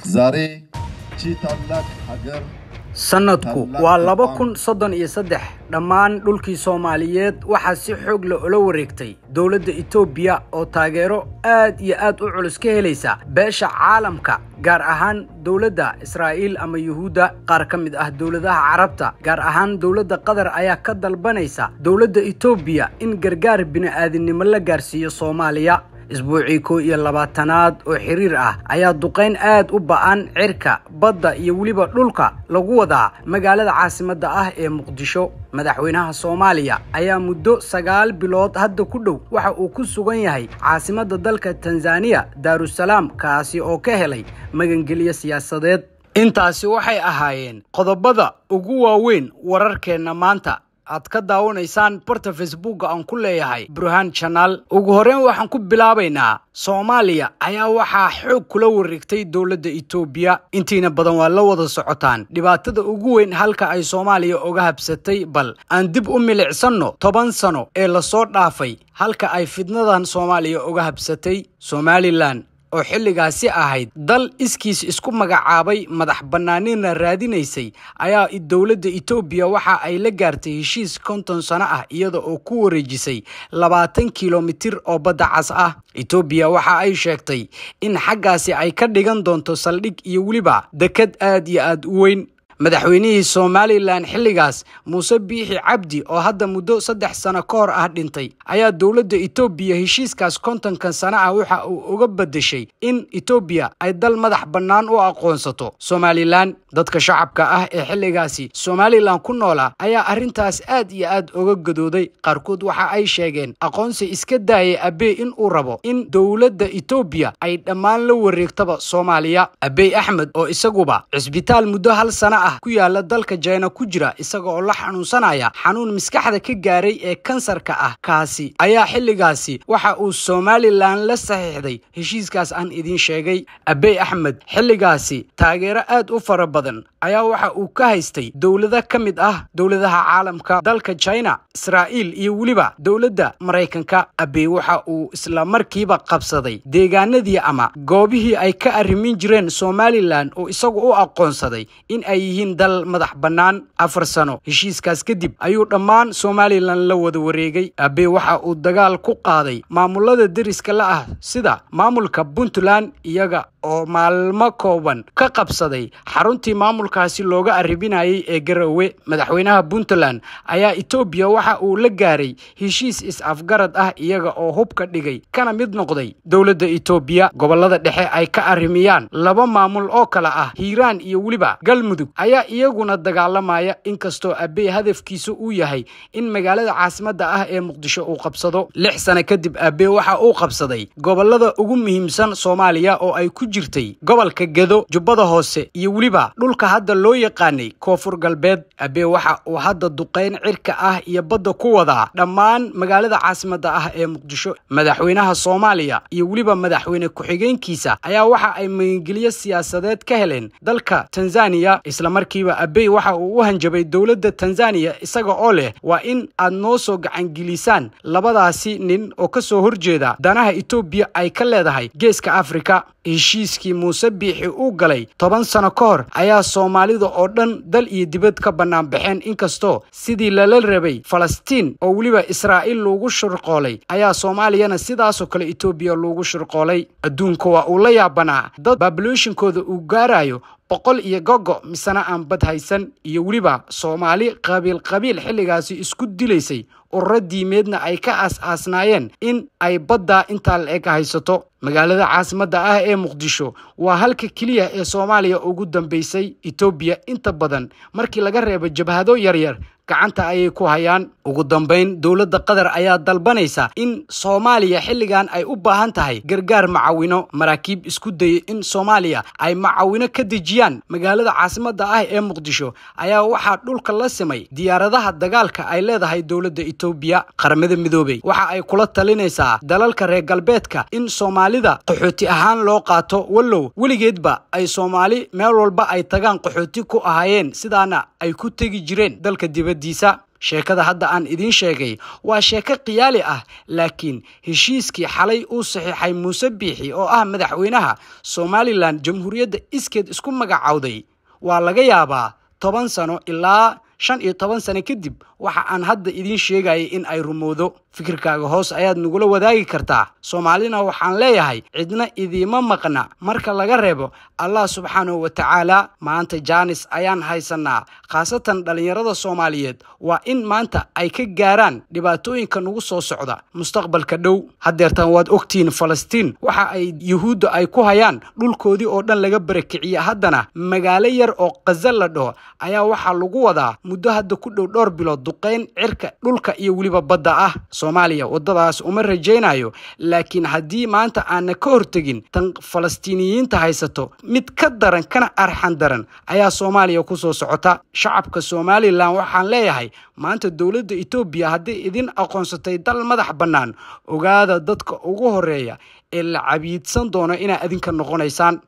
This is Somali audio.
زاري تشيتالك حجر sanadku waa 2033 dhammaan dhulkii Soomaaliyeed waxa si xoog leh ula wareegtay dawladda Itoobiya oo taageero aad iyo aad u culus ka helaysa beesha caalamka gaar ahaan dawladda Israa'iil ama Yahuuda qaar ka mid ah dawladaha Carabta gaar ahaan dawladda Qatar ayaa ka dalbanaysa dawladda Itoobiya in gargaar bini'aadanimo la gaarsiiyo Soomaaliya isbuucii 22aad oo xiriir ah ayaa duqeyn aad u ba'an cirka badda iyo waliba dhulka lagu wadaa magaalada caasimadda ah ee Muqdisho madaxweynaha Soomaaliya ayaa muddo 9 bilood hadda ku dhow waxa uu ku sugan yahay caasimadda dalka Tanzania Daarusalaam kaasi oo ka helay magangeliyo siyaasadeed intaasi waxay ahaayeen qodobada ugu waaweyn wararkeena maanta aad ka daawanaysaan barta Facebook aan ku leeyahay Burhan Channel ugu horeen waxaan ku bilaabaynaa Soomaaliya ayaa waxa xoog kula wareegtay dawladda Itoobiya intiina badan waa la wada socotaan dhibaatada ugu weyn halka ay Soomaaliya uga habsatay bal aan dib u milicsano 10 sano ee la soo dhaafay halka ay fidnadan Soomaaliya uga habsatay Somaliland oo xilligaasi ahayd dal iskiis isku magacaabay madax banaanina raadinaysay ayaa dawladda Itoobiya waxa ay la gaartay heshiis 50 sano ah iyada oo ku wareejisay 20 kilomitir oo badda cas ah Itoobiya waxa ay sheegtay in xaggaasi ay ka dhigan doonto saldhig iyo waliba dekad aad iyo aad u weyn madaxweynihii Somaliland xilligaas Muuse Biixi Cabdi oo hadda muddo 3 sano ka hor ah dhintay ayaa dawladda Itoobiya heshiiskaas 50 sano ah waxa uu uga bedeshay in Itoobiya ay dal madax bannaan u aqoonsato Somaliland dadka shacabka ah ee xilligaasi Somaliland ku noolaa ayaa arintaas aad iyo aad uga gadooday qaarkood waxa ay sheegeen aqoonsi iska daayay Abiy in uu rabo in dawladda Itoobiya ay dhammaan la wareegtaba Soomaaliya Abiy Ahmed oo isaguba cisbitaal muddo hal sano ku yaala dalka China ku jira isaga oo la xanuunsanaya xanuun miskaxda ka gaaray ee kansarka ah kaasi ayaa xilligaasi waxa uu Somaliland la saxiixday heshiiskaas aan idin sheegay Abiy Ahmed xilligaasi taageero aad u fara badan ayaa waxa uu ka haystay dawlado ka mid ah dawladaha caalamka dalka China Israa'iil iyo waliba dawladda Mareykanka Abiy waxa uu isla markiiba qabsaday deegaanadii ama goobihii ay ka arrimin jireen Somaliland oo isagu u aqoonsaday in ay dal madax bannaan 4 sano heshiiskaas kadib ayuu dhammaan Somaliland la wada wareegay Abiy waxa uu dagaal ku qaaday maamulada deriska la ah sida maamulka Puntland iyaga oo maalmo kooban ka qabsaday xaruntii maamulkaasi looga arribinayay ee Garowe madaxweynaha Puntland ayaa Itoobiya waxa uu la gaaray heshiis is-afgarad ah iyaga oo hubka dhigay kana mid noqday dawladda Itoobiya gobolada dhexe ay ka arrimiyaan laba maamul oo kala ah Hiiraan iyo waliba Galmudug ayaa iyaguna dagaalamaya inkastoo Abiy hadafkiisu uu yahay in magaalada caasimadda ah ee Muqdisho uu qabsado 6 sano kadib Abiy waxa uu qabsaday gobolada ugu muhiimsan Soomaaliya oo ay ku jirtay gobolka Gedo Jubbada Hoose iyo waliba dhulka hadda loo yaqaanay Koonfur Galbeed Abiy waxa uu hadda duqeyn cirka ah iyo badda ku wadaa dhammaan magaalada caasimadda ah ee Muqdisho madaxweynaha Soomaaliya iyo waliba madaxweyne ku-xigeenkiisa ayaa waxa ay magangeliyo siyaasadeed ka heleen dalka Tanzania isla markiiba Abiy waxa uu u hanjabay dawladda Tanzania isaga oo leh waa in aad noo soo gacan gelisaan labadaasi nin oo ka soo horjeeda danaha Itoobiya ay ka leedahay geeska Afrika heshiiskii Muuse Biixi uu galay 10 sano ka hor ayaa Soomaalida oo dhan dal iyo dibad ka banaan baxeen inkastoo sidii la rabay Falastiin oo waliba Israa'iil loogu shirqoolay ayaa Soomaaliyana sidaas oo kale Itoobiya loogu shirqoolay adduunka waa uu la yaabanaa dad populationkooda uu gaarayo boqol iyo gogo misana aan bad haysan iyo waliba Soomaali qabiil xilligaasi isku dilaysay ururadiimeedna ay ka aasnaayeen in ay badda inta la eg haysato magaalada caasimadda ah ee Muqdisho waa halka kaliya ee Soomaaliya ugu dambeysay Itoobiya inta badan markii laga reebo jabhado yaryar gacanta ay ku hayaan ugu dambeyn dawladda Qatar ayaa dalbanaysa in Soomaaliya xilligan ay u baahan tahay gargaar macaawino maraakiib isku day in Soomaaliya ay macaawino ka dejiyaan magaalada caasimadda ah ee Muqdisho ayaa waxa dhulka la simay diyaaradaha dagaalka ay leedahay dawladda Itoobiya qaramada midoobay waxa ay kula talinaysaa dalalka reer galbeedka in Soomaalida qaxooti ahaan loo qaato wallow weligeedba ay Soomaali meel walba ay tagaan qaxooti ku ahaayeen sidaana ay ku tagi jireen dalka dibaddiisa sheekada hadda aan idin sheegay waa sheeko qiyaali ah laakiin heshiiskii xalay uu saxiixay Muuse Biixi oo ah madaxweynaha Somaliland jamhuuriyadda iskeed isku magacawday waa laga yaabaa 10 sano ilaa 15 sano kadib waxa aan hadda idin sheegay in ay rumoodo fikirkaaga hoos ayaad nagula wadaagi kartaa Soomaalina waxaan leeyahay cidna idiima maqna marka laga reebo Allah subhanahu wa ta'ala maanta Jaanis ayaan haysanaa khaasatan dhalinyarada Soomaaliyeed waa in maanta ay ka gaaraan dhibaatooyinka nagu soo socda mustaqbalka dhow hadeertan waad ogtiin Falastiin waxa ay Yahuudda ay ku hayaan dhulkoodii oo dhan laga barakiciyay haddana magaalo yar oo Gaza la dhaho ayaa waxa lagu wadaa muddo hadda ku dhow dhowr bilood duqeyn cirka dhulka iyo waliba badda ah Soomaaliya wadadaas uma rajaynayo laakiin hadii maanta aan ka hortagin tan Falastiiniyiinta haysato mid ka daran kana arxan daran ayaa Soomaaliya ku soo socota shacabka Somaliland waxaan leeyahay maanta dawladda Itoobiya hadii idin aqoonsatay dal madax bannaan ogaada dadka ugu horeeya ee la cabiidsan doono inay adinka noqonaysaan